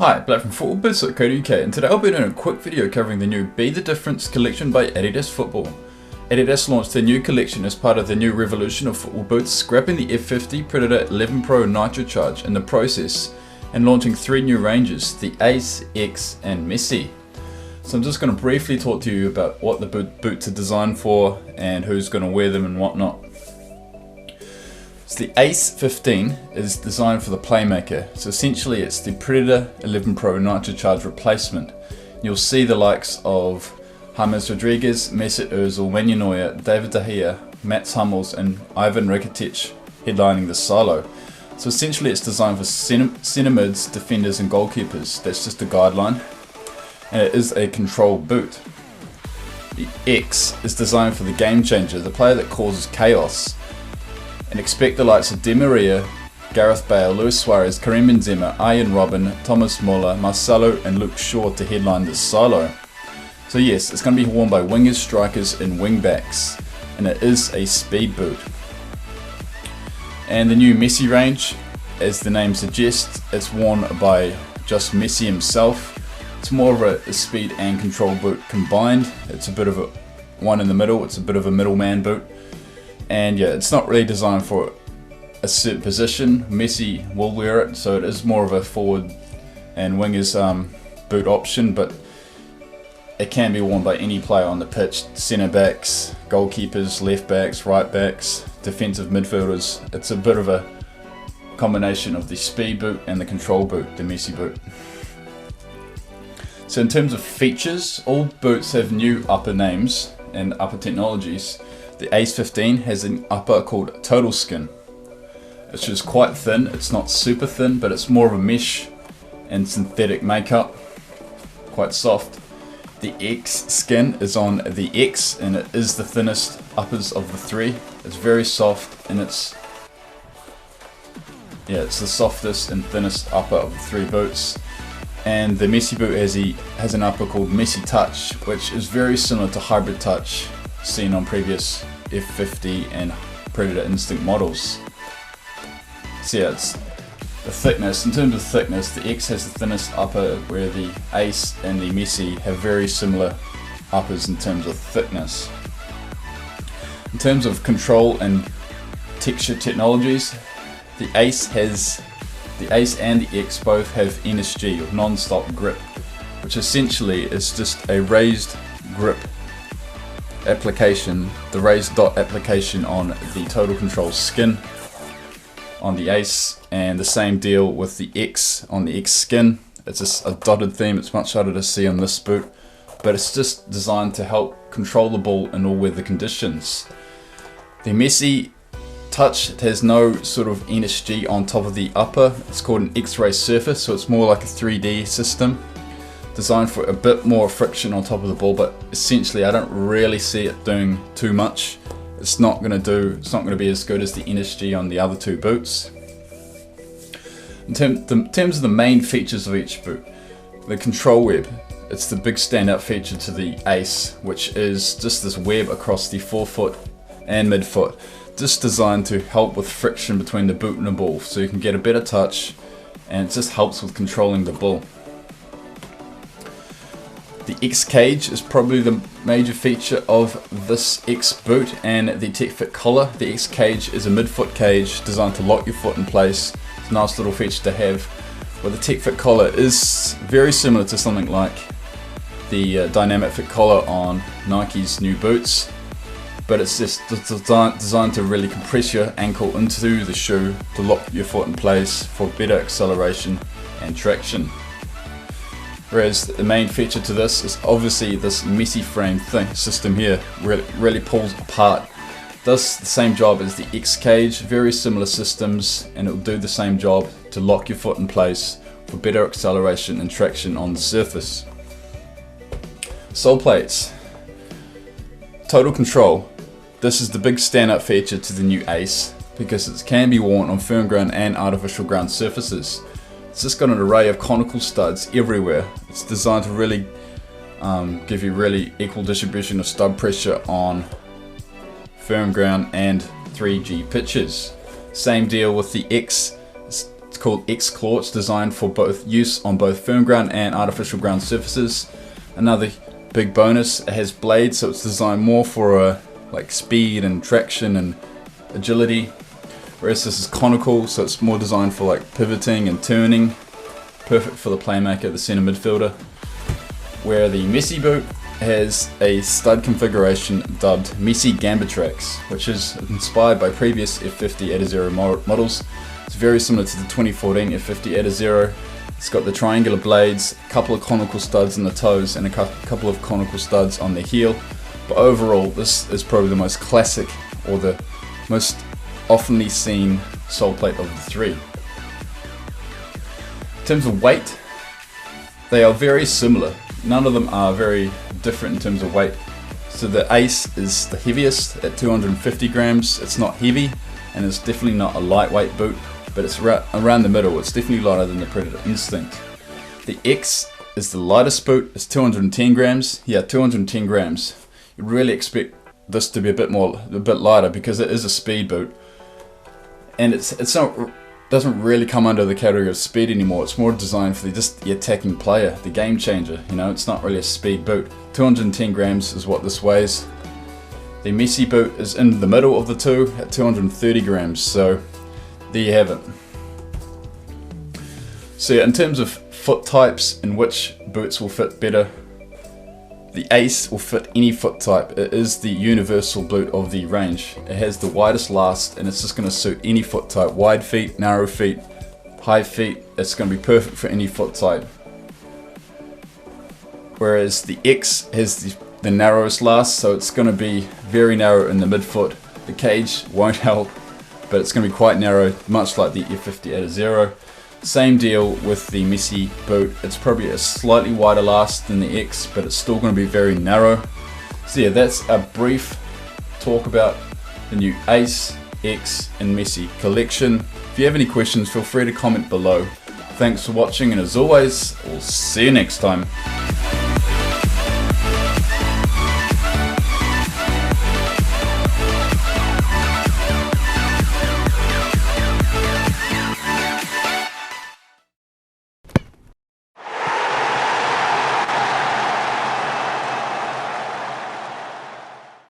Hi, Black from footballbits.co.uk, and today I'll be doing a quick video covering the new Be The Difference collection by Adidas Football. Adidas launched their new collection as part of the new revolution of football boots, scrapping the F50 Predator 11 Pro Nitro Charge in the process and launching three new ranges, the Ace, X and Messi. So I'm just going to briefly talk to you about what the boots are designed for and who's going to wear them and whatnot. So the Ace 15 is designed for the playmaker, so essentially it's the Predator 11 Pro Nitro Charge replacement. You'll see the likes of James Rodriguez, Messi Ozil, Manuel Neuer, David De Gea, Mats Hummels and Ivan Rakitic headlining the silo. So essentially it's designed for centre mids, defenders and goalkeepers. That's just a guideline, and it is a control boot. The X is designed for the game changer, the player that causes chaos. And expect the likes of Di Maria, Gareth Bale, Luis Suarez, Karim Benzema, Arjen Robben, Thomas Muller, Marcelo and Luke Shaw to headline this silo. So yes, it's going to be worn by wingers, strikers and wingbacks, and it is a speed boot. And the new Messi range, as the name suggests, it's worn by just Messi himself. It's more of a speed and control boot combined. It's a bit of a one in the middle, it's a bit of a middleman boot. And yeah, it's not really designed for a certain position. Messi will wear it, so it is more of a forward and wingers boot option, but it can be worn by any player on the pitch. Centre backs, goalkeepers, left backs, right backs, defensive midfielders. It's a bit of a combination of the speed boot and the control boot, the Messi boot. So in terms of features, all boots have new upper names and upper technologies. The Ace 15 has an upper called Total Skin. It's just quite thin, it's not super thin, but it's more of a mesh and synthetic makeup, quite soft. The X skin is on the X and it is the thinnest uppers of the three. It's very soft and it's the softest and thinnest upper of the three boots. And the Messi boot has an upper called Messi Touch, which is very similar to Hybrid Touch seen on previous F50 and Predator Instinct models. So yeah, it's the thickness. In terms of thickness, the X has the thinnest upper, where the Ace and the Messi have very similar uppers in terms of thickness. In terms of control and texture technologies, the Ace and the X both have NSG, or non-stop grip, which essentially is just a raised grip application, the raised dot application on the Total Control skin on the Ace, and the same deal with the X on the X skin. It's just a dotted theme. It's much harder to see on this boot, but it's just designed to help control the ball in all weather conditions. The Messi Touch, it has no sort of NSG on top of the upper. It's called an X-ray surface, so it's more like a 3D system, designed for a bit more friction on top of the ball, but essentially I don't really see it doing too much. It's not going to be as good as the NSG on the other two boots. In terms of the main features of each boot, the control web, it's the big standout feature to the Ace, which is just this web across the forefoot and midfoot, just designed to help with friction between the boot and the ball, so you can get a better touch, and it just helps with controlling the ball. The X cage is probably the major feature of this X boot, and the Tech Fit collar. The X cage is a midfoot cage designed to lock your foot in place. It's a nice little feature to have. Well, the Tech Fit collar is very similar to something like the Dynamic Fit collar on Nike's new boots, but it's just designed to really compress your ankle into the shoe to lock your foot in place for better acceleration and traction. Whereas the main feature to this is obviously this Messi frame system here, really pulls apart. Does the same job as the X cage, very similar systems, and it will do the same job to lock your foot in place for better acceleration and traction on the surface. Sole plates. Total Control. This is the big standout feature to the new Ace, because it can be worn on firm ground and artificial ground surfaces. It's just got an array of conical studs everywhere. It's designed to really give you really equal distribution of stud pressure on firm ground and 3G pitches. Same deal with the X. It's It's called X Claw. It's designed for both use on both firm ground and artificial ground surfaces. Another big bonus, it has blades, so it's designed more for like speed and traction and agility. Whereas this is conical, so it's more designed for like pivoting and turning. Perfect for the playmaker, the center midfielder. Where the Messi boot has a stud configuration dubbed Messi Gambitrax, which is inspired by previous F50 Adizero models. It's very similar to the 2014 F50 Adizero. It's got the triangular blades, a couple of conical studs in the toes, and a couple of conical studs on the heel. But overall, this is probably the most classic, or the most oftenly seen sole plate of the three. In terms of weight, they are very similar. None of them are very different in terms of weight. So the Ace is the heaviest at 250 grams. It's not heavy, and it's definitely not a lightweight boot, but it's around the middle. It's definitely lighter than the Predator Instinct. The X is the lightest boot. It's 210 grams. Yeah, 210 grams. You really expect this to be a bit lighter because it is a speed boot, and doesn't really come under the category of speed anymore. It's more designed for just the attacking player, the game changer. You know, it's not really a speed boot. 210 grams is what this weighs. The Messi boot is in the middle of the two at 230 grams. So there you have it. So yeah, in terms of foot types and which boots will fit better, the Ace will fit any foot type. It is the universal boot of the range. It has the widest last, and it's just going to suit any foot type. Wide feet, narrow feet, high feet. It's going to be perfect for any foot type. Whereas the X has the narrowest last, so it's going to be very narrow in the midfoot. The cage won't help, but it's going to be quite narrow, much like the F50 Adizero. Same deal with the Messi boot. It's probably a slightly wider last than the X, but it's still going to be very narrow. So yeah, that's a brief talk about the new Ace, X and Messi collection. If you have any questions, feel free to comment below. Thanks for watching, and as always, we'll see you next time.